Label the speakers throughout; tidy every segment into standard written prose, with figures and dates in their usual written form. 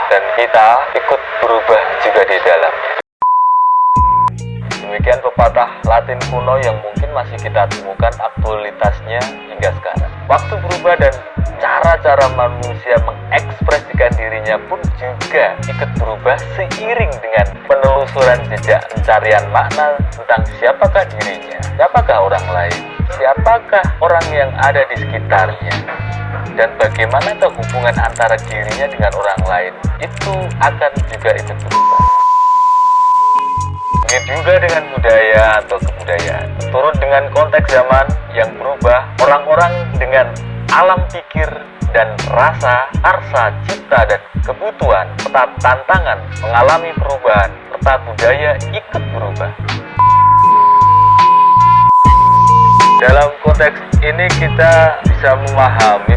Speaker 1: dan kita ikut berubah juga di dalamnya. Demikian pepatah Latin kuno yang mungkin masih kita temukan aktualitasnya hingga sekarang. Waktu berubah dan cara-cara manusia mengekspresikan dirinya pun juga ikut berubah seiring dengan penelusuran jejak pencarian makna tentang siapakah dirinya, siapakah orang lain, siapakah orang yang ada di sekitarnya, dan bagaimanakah hubungan antara dirinya dengan orang lain. Itu akan juga ikut berubah. Begitu juga dengan budaya atau kebudayaan. Turut dengan konteks zaman yang berubah, orang-orang dengan alam pikir dan rasa, arsa, cipta, dan kebutuhan, serta tantangan mengalami perubahan, serta budaya ikut berubah. Dalam konteks ini kita bisa memahami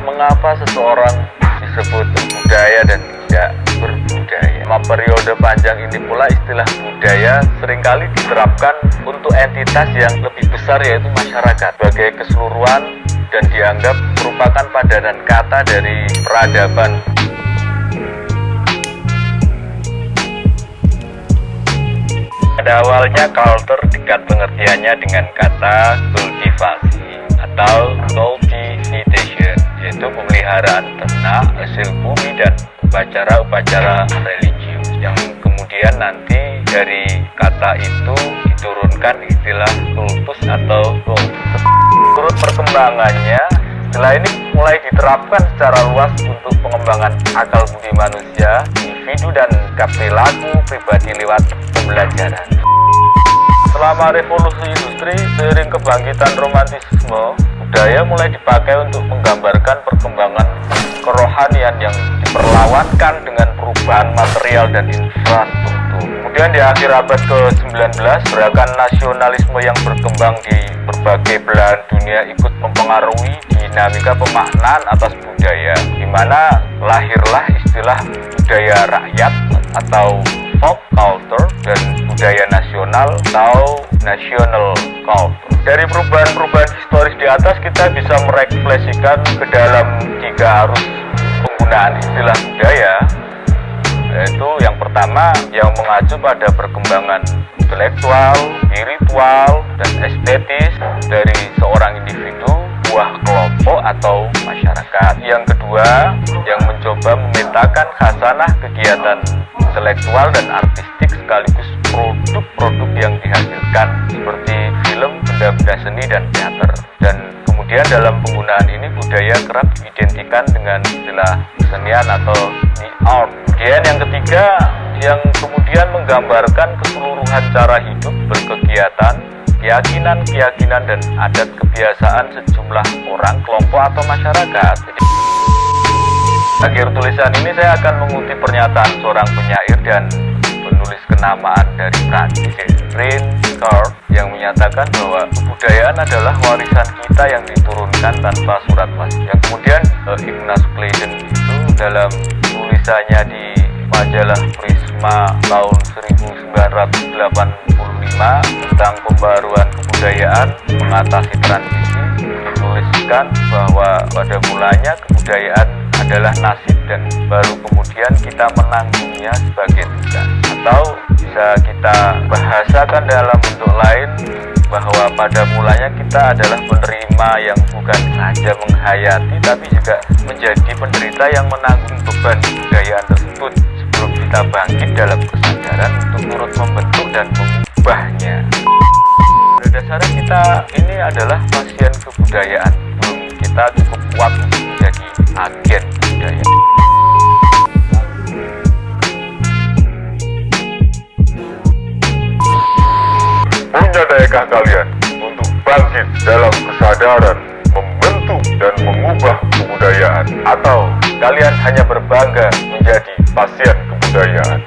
Speaker 1: mengapa seseorang disebut berbudaya dan tidak berbudaya. Selama periode panjang ini pula istilah budaya seringkali diterapkan untuk entitas yang lebih besar, yaitu masyarakat sebagai keseluruhan, dan dianggap merupakan padanan kata dari peradaban. Pada awalnya culture dekat pengertiannya dengan kata kultivasi atau cultivation, yaitu pemeliharaan ternak, hasil bumi, dan upacara-upacara religius, yang kemudian nanti dari kata itu diturunkan istilah kultus atau kultus. Menurut perkembangannya, istilah ini mulai diterapkan secara luas untuk pengembangan akal budi manusia, individu, dan perilaku pribadi lewat pembelajaran. Selama revolusi industri, seiring kebangkitan romantisisme, budaya mulai dipakai untuk menggambarkan perkembangan kerohanian yang diperlawankan dengan perubahan material dan infrastruktur. Kemudian di akhir abad ke-19, gerakan nasionalisme yang berkembang di berbagai belahan dunia ikut mempengaruhi dinamika pemaknaan atas budaya, di mana lahirlah istilah budaya rakyat atau folk culture dan budaya nasional atau national culture. Dari perubahan-perubahan historis di atas, kita bisa merefleksikan ke dalam 3 arus penggunaan istilah budaya, yaitu yang pertama yang mengacu pada perkembangan intelektual, spiritual, dan estetis dari seorang individu, sebuah kelompok atau masyarakat. Yang kedua yang mencoba memetakan khasanah kegiatan intelektual dan artistik sekaligus produk-produk yang dihasilkan seperti film, benda-benda seni, dan teater. Dan kemudian dalam penggunaan ini budaya kerap diidentikan dengan istilah kesenian atau the art. Kemudian yang ketiga yang kemudian menggambarkan keseluruhan cara hidup, berkegiatan, keyakinan, dan adat kebiasaan sejumlah orang, kelompok, atau masyarakat. Akhir tulisan ini saya akan mengutip pernyataan seorang penyair dan penulis kenamaan dari Prancis, Rincourt, yang menyatakan bahwa kebudayaan adalah warisan kita yang diturunkan tanpa surat wasiat. Yang kemudian Ignaz Kleiden itu dalam tulisannya di majalah Prisma tahun 1985 tentang pembaruan kebudayaan mengatasi transisi, dituliskan bahwa pada mulanya kebudayaan adalah nasib dan baru kemudian kita menanggungnya sebagai tugas. Atau bisa kita bahasakan dalam bentuk lain bahwa pada mulanya kita adalah penerima yang bukan saja menghayati tapi juga menjadi penderita yang menanggung beban kebudayaan tersebut sebelum kita bangkit dalam kesadaran untuk turut membentuk dan mengubahnya. Pada dasarnya kita ini adalah pasien kebudayaan, belum kita cukup kuat untuk menjadi agen budaya. Punya dayakah kalian untuk bangkit dalam kesadaran, membentuk dan mengubah kebudayaan? Atau kalian hanya berbangga menjadi pasien kebudayaan?